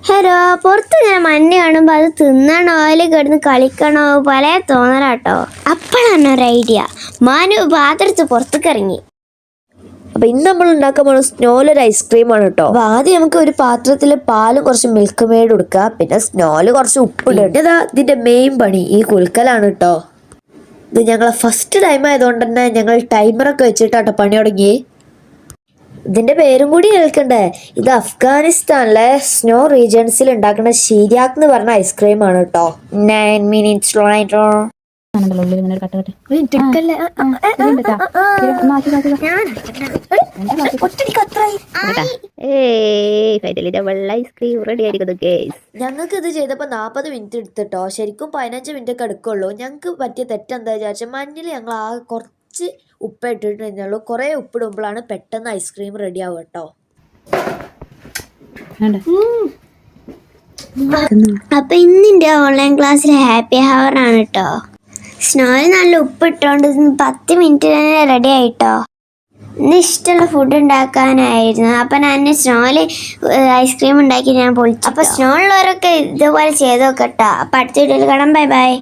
Hello, പുറത്ത് ഇങ്ങനെ മഞ്ഞ് കാണുമ്പോൾ അത് തിന്നണോ അതിൽ കിടന്ന് കളിക്കണോ പല തോന്നലാട്ടോ. അപ്പോഴാണ് ഒരു ഐഡിയ. മാനു പാത്രത്ത് പുറത്തേക്ക് ഇറങ്ങി. അപ്പൊ ഇന്ന് നമ്മൾ ഉണ്ടാക്കാൻ പോകുന്ന സ്നോലൊരു ഐസ്ക്രീമാണ് കേട്ടോ. അപ്പൊ ആദ്യം നമുക്ക് ഒരു പാത്രത്തിൽ പാലും കുറച്ച് മിൽക്ക് മെയ്ഡ് കൊടുക്കുക, പിന്നെ സ്നോല് കുറച്ച് ഉപ്പിടുക. ഇതിന്റെ മെയിൻ പണി ഈ കുൽക്കലാണ് കേട്ടോ. ഇത് ഞങ്ങളെ ഫസ്റ്റ് ടൈം ആയതുകൊണ്ട് തന്നെ ഞങ്ങൾ ടൈമറൊക്കെ വെച്ചിട്ടാട്ടോ പണി തുടങ്ങി. ഇതിന്റെ പേരും കൂടി കേൾക്കണ്ടേ. ഇത് അഫ്ഗാനിസ്ഥാനിലെ സ്നോ റീജിയൻസിൽ ഉണ്ടാക്കുന്ന ഷീരിയാക്ക് എന്ന് പറഞ്ഞ ഐസ്ക്രീം ആണ് കേട്ടോ. 9 minutes later. ഞങ്ങൾക്ക് ഇത് ചെയ്തപ്പോ 40 മിനിറ്റ് എടുത്തിട്ടോ. ശരിക്കും 15 മിനിറ്റ് ഒക്കെ എടുക്കുള്ളൂ. ഞങ്ങൾക്ക് പറ്റിയ തെറ്റെന്താ വിചാരിച്ചാൽ മഞ്ഞൾ ഞങ്ങൾ ആ കുറച്ച് ഉപ്പ് ഇട്ടിട്ടുള്ളൂ. കുറെ ഉപ്പിടുമ്പോഴാണ് പെട്ടെന്ന് ഐസ്ക്രീം റെഡി ആവുക കേട്ടോ. അപ്പൊ ഇന്നിന്റെ ഓൺലൈൻ ക്ലാസ്സിൽ ഹാപ്പി ഹവർ ആണ് കേട്ടോ. സ്നോയിൽ നല്ല ഉപ്പിട്ടോണ്ട് 10 മിനിറ്റ് തന്നെ റെഡി ആയിട്ടോ. ഇന്ന് ഇഷ്ടമുള്ള ഫുഡ് ഉണ്ടാക്കാനായിരുന്നു. അപ്പൊ ഞാൻ സ്നോയിൽ ഐസ്ക്രീം ഉണ്ടാക്കി ഞാൻ പൊളിച്ചു. അപ്പൊ സ്നോ ഉള്ളവരൊക്കെ ഇതുപോലെ ചെയ്ത് നോക്കട്ടോ. അപ്പൊ അടുത്ത വീഡിയോയിൽ കാണാം. Bye bye.